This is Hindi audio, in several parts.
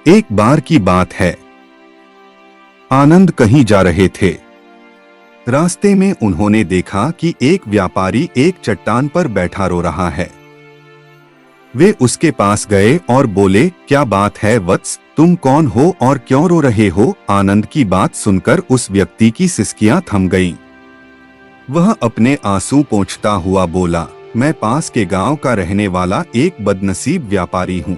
एक बार की बात है, आनंद कहीं जा रहे थे। रास्ते में उन्होंने देखा कि एक व्यापारी एक चट्टान पर बैठा रो रहा है। वे उसके पास गए और बोले, क्या बात है वत्स, तुम कौन हो और क्यों रो रहे हो? आनंद की बात सुनकर उस व्यक्ति की सिसकियां थम गईं। वह अपने आंसू पोंछता हुआ बोला, मैं पास के गांव का रहने वाला एक बदनसीब व्यापारी हूं।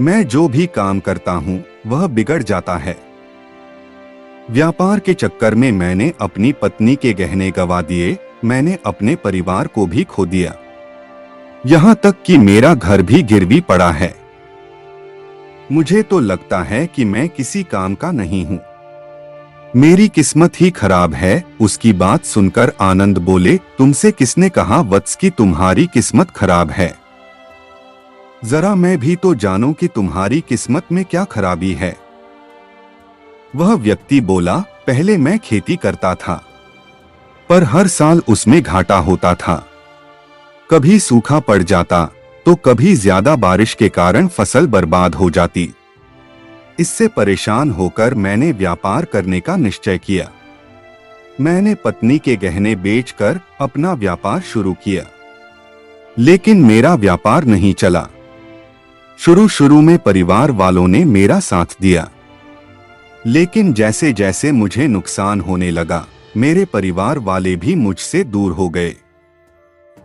मैं जो भी काम करता हूं वह बिगड़ जाता है। व्यापार के चक्कर में मैंने अपनी पत्नी के गहने गंवा दिए, मैंने अपने परिवार को भी खो दिया, यहाँ तक कि मेरा घर भी गिरवी पड़ा है। मुझे तो लगता है कि मैं किसी काम का नहीं हूँ, मेरी किस्मत ही खराब है। उसकी बात सुनकर आनंद बोले, तुमसे किसने कहा वत्स कि तुम्हारी किस्मत खराब है? जरा मैं भी तो जानूं कि तुम्हारी किस्मत में क्या खराबी है। वह व्यक्ति बोला, पहले मैं खेती करता था, पर हर साल उसमें घाटा होता था। कभी सूखा पड़ जाता तो कभी ज्यादा बारिश के कारण फसल बर्बाद हो जाती। इससे परेशान होकर मैंने व्यापार करने का निश्चय किया। मैंने पत्नी के गहने बेचकर अपना व्यापार शुरू किया, लेकिन मेरा व्यापार नहीं चला। शुरू में परिवार वालों ने मेरा साथ दिया, लेकिन जैसे जैसे मुझे नुकसान होने लगा, मेरे परिवार वाले भी मुझसे दूर हो गए।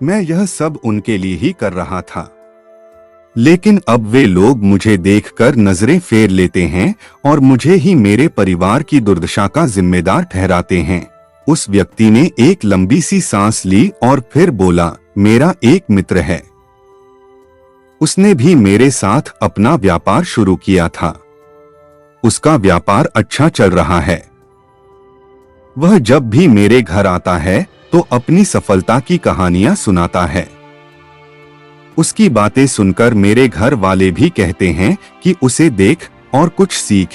मैं यह सब उनके लिए ही कर रहा था, लेकिन अब वे लोग मुझे देखकर नजरें फेर लेते हैं और मुझे ही मेरे परिवार की दुर्दशा का जिम्मेदार ठहराते हैं। उस व्यक्ति ने एक लंबी सी सांस ली और फिर बोला, मेरा एक मित्र है, उसने भी मेरे साथ अपना व्यापार शुरू किया था। उसका व्यापार अच्छा चल रहा है। वह जब भी मेरे घर आता है तो अपनी सफलता की कहानियां सुनाता है। उसकी बातें सुनकर मेरे घर वाले भी कहते हैं कि उसे देख और कुछ सीख।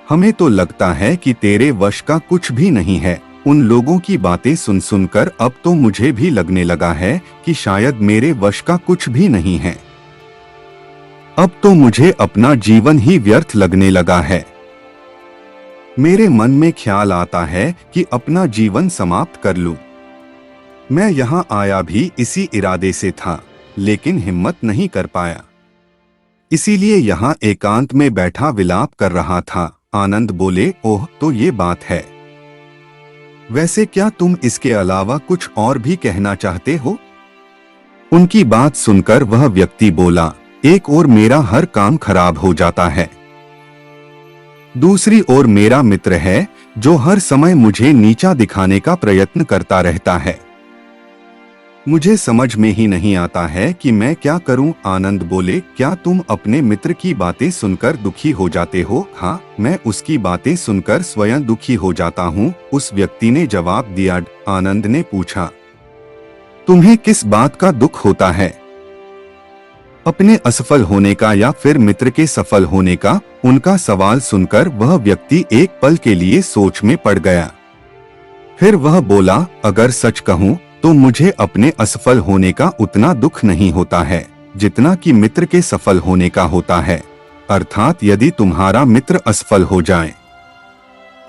हमें तो लगता है कि तेरे वश का कुछ भी नहीं है। उन लोगों की बातें सुन सुनकर अब तो मुझे भी लगने लगा है कि शायद मेरे वश का कुछ भी नहीं है। अब तो मुझे अपना जीवन ही व्यर्थ लगने लगा है। मेरे मन में ख्याल आता है कि अपना जीवन समाप्त कर लूं। मैं यहाँ आया भी इसी इरादे से था, लेकिन हिम्मत नहीं कर पाया, इसीलिए यहाँ एकांत में बैठा विलाप कर रहा था। आनंद बोले, ओह तो ये बात है। वैसे क्या तुम इसके अलावा कुछ और भी कहना चाहते हो? उनकी बात सुनकर वह व्यक्ति बोला, एक ओर मेरा हर काम खराब हो जाता है, दूसरी ओर मेरा मित्र है जो हर समय मुझे नीचा दिखाने का प्रयत्न करता रहता है। मुझे समझ में ही नहीं आता है कि मैं क्या करूं। आनंद बोले, क्या तुम अपने मित्र की बातें सुनकर दुखी हो जाते हो? हाँ, मैं उसकी बातें सुनकर स्वयं दुखी हो जाता हूँ, उस व्यक्ति ने जवाब दिया। आनंद ने पूछा, तुम्हें किस बात का दुख होता है? अपने असफल होने का या फिर मित्र के सफल होने का? उनका सवाल सुनकर वह व्यक्ति एक पल के लिए सोच में पड़ गया। फिर वह बोला, अगर सच कहूं तो मुझे अपने असफल होने का उतना दुख नहीं होता है जितना कि मित्र के सफल होने का होता है। अर्थात यदि तुम्हारा मित्र असफल हो जाए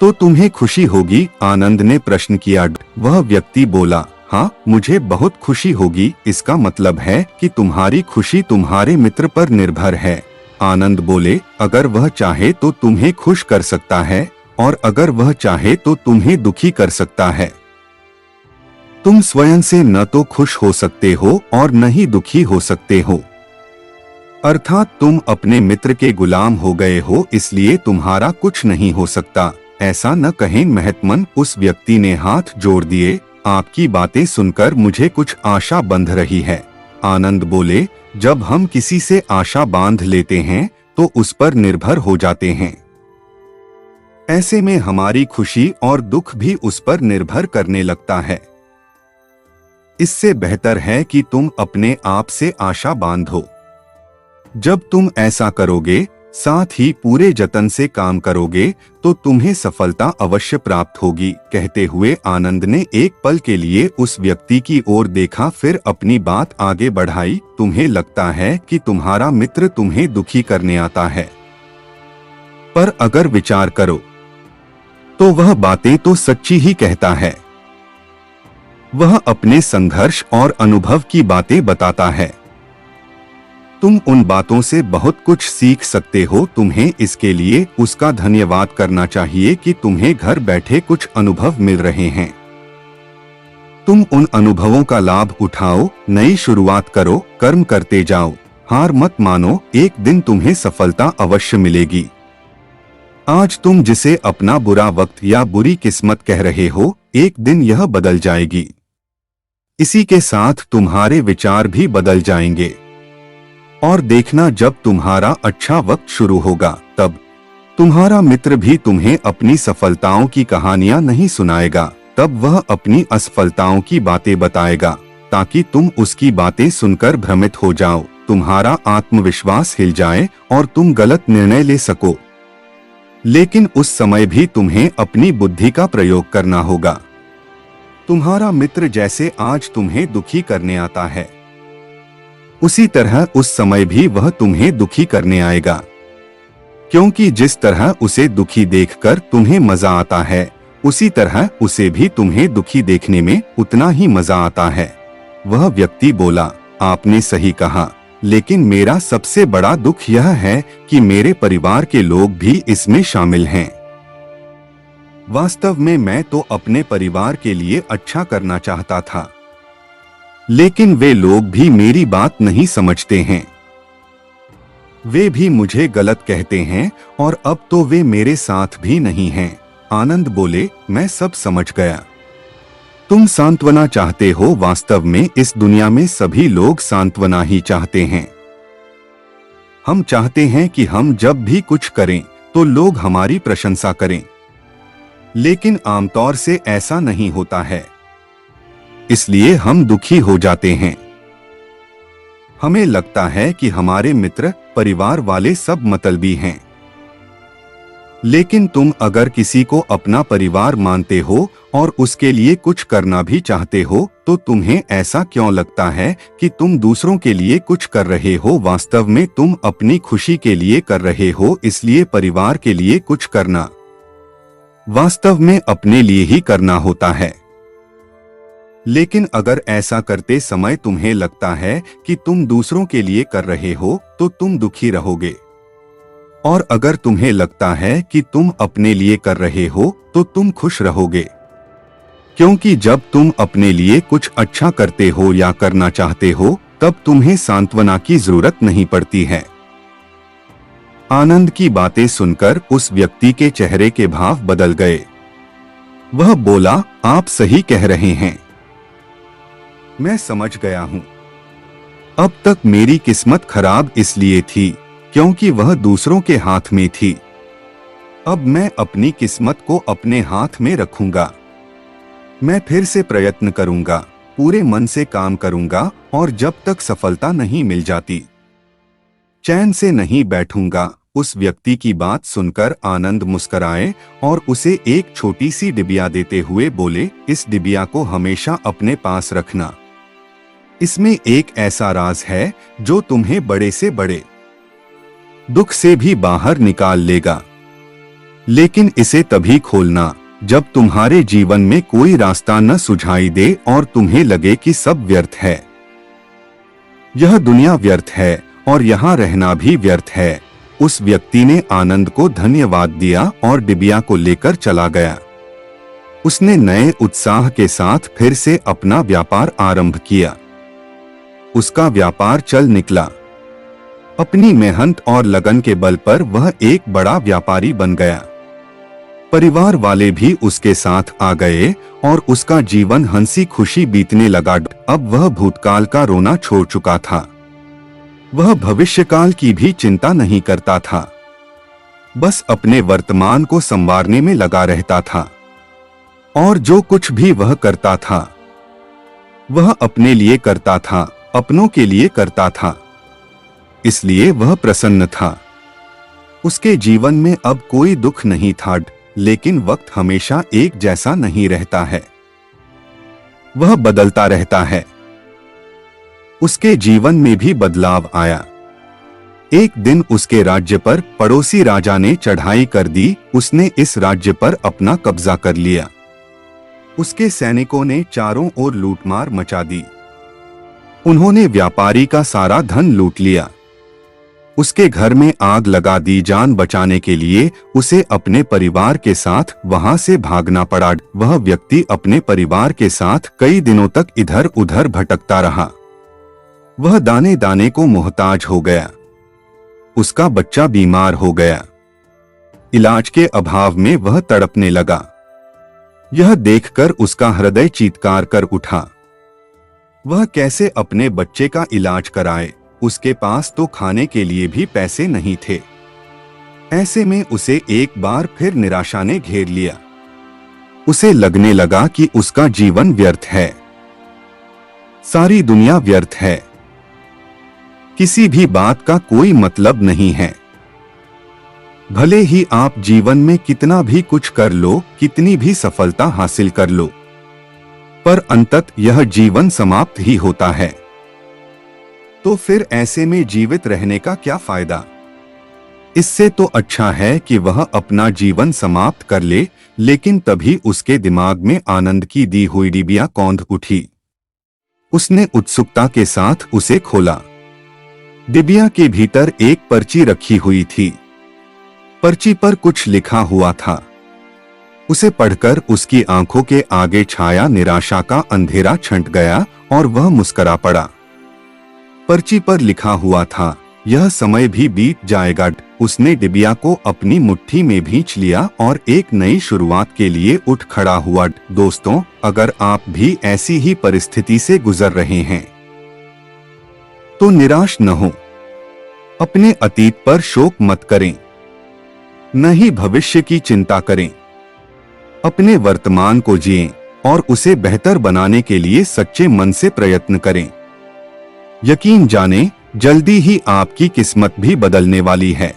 तो तुम्हें खुशी होगी? आनंद ने प्रश्न किया। वह व्यक्ति बोला, हाँ, मुझे बहुत खुशी होगी। इसका मतलब है कि तुम्हारी खुशी तुम्हारे मित्र पर निर्भर है। आनंद बोले, अगर वह चाहे तो तुम्हें खुश कर सकता है और अगर वह चाहे तो तुम्हें दुखी कर सकता है। तुम स्वयं से न तो खुश हो सकते हो और न ही दुखी हो सकते हो। अर्थात तुम अपने मित्र के गुलाम हो गए हो, इसलिए तुम्हारा कुछ नहीं हो सकता। ऐसा न कहें महत्मन। उस व्यक्ति ने हाथ जोड़ दिए। आपकी बातें सुनकर मुझे कुछ आशा बंध रही है। आनंद बोले, जब हम किसी से आशा बांध लेते हैं तो उस पर निर्भर हो जाते हैं। ऐसे में हमारी खुशी और दुख भी उस पर निर्भर करने लगता है। इससे बेहतर है कि तुम अपने आप से आशा बांधो। जब तुम ऐसा करोगे, साथ ही पूरे जतन से काम करोगे तो तुम्हें सफलता अवश्य प्राप्त होगी। कहते हुए आनंद ने एक पल के लिए उस व्यक्ति की ओर देखा, फिर अपनी बात आगे बढ़ाई। तुम्हें लगता है कि तुम्हारा मित्र तुम्हें दुखी करने आता है, पर अगर विचार करो तो वह बातें तो सच्ची ही कहता है। वह अपने संघर्ष और अनुभव की बातें बताता है। तुम उन बातों से बहुत कुछ सीख सकते हो। तुम्हें इसके लिए उसका धन्यवाद करना चाहिए कि तुम्हें घर बैठे कुछ अनुभव मिल रहे हैं। तुम उन अनुभवों का लाभ उठाओ, नई शुरुआत करो, कर्म करते जाओ, हार मत मानो, एक दिन तुम्हें सफलता अवश्य मिलेगी। आज तुम जिसे अपना बुरा वक्त या बुरी किस्मत कह रहे हो, एक दिन यह बदल जाएगी। इसी के साथ तुम्हारे विचार भी बदल जाएंगे। और देखना, जब तुम्हारा अच्छा वक्त शुरू होगा तब तुम्हारा मित्र भी तुम्हें अपनी सफलताओं की कहानियां नहीं सुनाएगा, तब वह अपनी असफलताओं की बातें बताएगा, ताकि तुम उसकी बातें सुनकर भ्रमित हो जाओ, तुम्हारा आत्मविश्वास हिल जाए और तुम गलत निर्णय ले सको। लेकिन उस समय भी तुम्हें अपनी बुद्धि का प्रयोग करना होगा। तुम्हारा मित्र जैसे आज तुम्हें दुखी करने आता है, उसी तरह उस समय भी वह तुम्हें दुखी करने आएगा, क्योंकि जिस तरह उसे दुखी देखकर तुम्हें मजा आता है, उसी तरह उसे भी तुम्हें दुखी देखने में उतना ही मजा आता है। वह व्यक्ति बोला, आपने सही कहा, लेकिन मेरा सबसे बड़ा दुख यह है कि मेरे परिवार के लोग भी इसमें शामिल हैं। वास्तव में मैं तो अपने परिवार के लिए अच्छा करना चाहता था, लेकिन वे लोग भी मेरी बात नहीं समझते हैं। वे भी मुझे गलत कहते हैं और अब तो वे मेरे साथ भी नहीं हैं। आनंद बोले, मैं सब समझ गया। तुम सांत्वना चाहते हो। वास्तव में इस दुनिया में सभी लोग सांत्वना ही चाहते हैं। हम चाहते हैं कि हम जब भी कुछ करें तो लोग हमारी प्रशंसा करें, लेकिन आमतौर से ऐसा नहीं होता है, इसलिए हम दुखी हो जाते हैं। हमें लगता है कि हमारे मित्र, परिवार वाले सब मतलबी हैं। लेकिन तुम अगर किसी को अपना परिवार मानते हो और उसके लिए कुछ करना भी चाहते हो, तो तुम्हें ऐसा क्यों लगता है कि तुम दूसरों के लिए कुछ कर रहे हो? वास्तव में तुम अपनी खुशी के लिए कर रहे हो, इसलिए परिवार के लिए कुछ करना वास्तव में अपने लिए ही करना होता है। लेकिन अगर ऐसा करते समय तुम्हें लगता है कि तुम दूसरों के लिए कर रहे हो, तो तुम दुखी रहोगे। और अगर तुम्हें लगता है कि तुम अपने लिए कर रहे हो, तो तुम खुश रहोगे, क्योंकि जब तुम अपने लिए कुछ अच्छा करते हो या करना चाहते हो, तब तुम्हें सांत्वना की जरूरत नहीं पड़ती है। आनंद की बातें सुनकर उस व्यक्ति के चेहरे के भाव बदल गए। वह बोला, आप सही कह रहे हैं, मैं समझ गया हूं। अब तक मेरी किस्मत खराब इसलिए थी क्योंकि वह दूसरों के हाथ में थी। अब मैं अपनी किस्मत को अपने हाथ में रखूंगा। मैं फिर से प्रयत्न करूंगा, पूरे मन से काम करूंगा, और जब तक सफलता नहीं मिल जाती, चैन से नहीं बैठूंगा। उस व्यक्ति की बात सुनकर आनंद मुस्कुराए और उसे एक छोटी सी डिबिया देते हुए बोले, इस डिबिया को हमेशा अपने पास रखना। इसमें एक ऐसा राज है जो तुम्हें बड़े से बड़े दुख से भी बाहर निकाल लेगा। लेकिन इसे तभी खोलना जब तुम्हारे जीवन में कोई रास्ता न सुझाई दे और तुम्हें लगे कि सब व्यर्थ है। यह दुनिया व्यर्थ है और यहाँ रहना भी व्यर्थ है। उस व्यक्ति ने आनंद को धन्यवाद दिया और डिबिया को लेकर चला गया। उसने नए उत्साह के साथ फिर से अपना व्यापार आरंभ किया। उसका व्यापार चल निकला। अपनी मेहनत और लगन के बल पर वह एक बड़ा व्यापारी बन गया। परिवार वाले भी उसके साथ आ गए और उसका जीवन हंसी खुशी बीतने लगा। अब वह भूतकाल का रोना छोड़ चुका था। वह भविष्यकाल की भी चिंता नहीं करता था, बस अपने वर्तमान को संवारने में लगा रहता था। और जो कुछ भी वह करता था, वह अपने लिए करता था, अपनों के लिए करता था, इसलिए वह प्रसन्न था। उसके जीवन में अब कोई दुख नहीं था, लेकिन वक्त हमेशा एक जैसा नहीं रहता है, वह बदलता रहता है। उसके जीवन में भी बदलाव आया। एक दिन उसके राज्य पर पड़ोसी राजा ने चढ़ाई कर दी। उसने इस राज्य पर अपना कब्जा कर लिया। उसके सैनिकों ने चारों ओर लूटमार मचा दी। उन्होंने व्यापारी का सारा धन लूट लिया। उसके घर में आग लगा दी। जान बचाने के लिए उसे अपने परिवार के साथ वहां से भागना पड़ा। वह व्यक्ति अपने परिवार के साथ कई दिनों तक इधर उधर भटकता रहा। वह दाने दाने को मोहताज हो गया। उसका बच्चा बीमार हो गया। इलाज के अभाव में वह तड़पने लगा। यह देखकर उसका हृदय चीत्कार कर उठा। वह कैसे अपने बच्चे का इलाज कराए? उसके पास तो खाने के लिए भी पैसे नहीं थे। ऐसे में उसे एक बार फिर निराशा ने घेर लिया। उसे लगने लगा कि उसका जीवन व्यर्थ है, सारी दुनिया व्यर्थ है, किसी भी बात का कोई मतलब नहीं है। भले ही आप जीवन में कितना भी कुछ कर लो, कितनी भी सफलता हासिल कर लो, पर अंतत यह जीवन समाप्त ही होता है। तो फिर ऐसे में जीवित रहने का क्या फायदा? इससे तो अच्छा है कि वह अपना जीवन समाप्त कर ले। लेकिन तभी उसके दिमाग में आनंद की दी हुई डिबिया कौंध उठी। उसने उत्सुकता के साथ उसे खोला। डिबिया के भीतर एक पर्ची रखी हुई थी। पर्ची पर कुछ लिखा हुआ था। उसे पढ़कर उसकी आंखों के आगे छाया निराशा का अंधेरा छंट गया और वह मुस्करा पड़ा। पर्ची पर लिखा हुआ था, यह समय भी बीत जाएगा। उसने डिबिया को अपनी मुट्ठी में भींच लिया और एक नई शुरुआत के लिए उठ खड़ा हुआ। दोस्तों, अगर आप भी ऐसी ही परिस्थिति से गुजर रहे हैं तो निराश न हो। अपने अतीत पर शोक मत करें, न ही भविष्य की चिंता करें। अपने वर्तमान को जिएं और उसे बेहतर बनाने के लिए सच्चे मन से प्रयत्न करें। यकीन जानें, जल्दी ही आपकी किस्मत भी बदलने वाली है।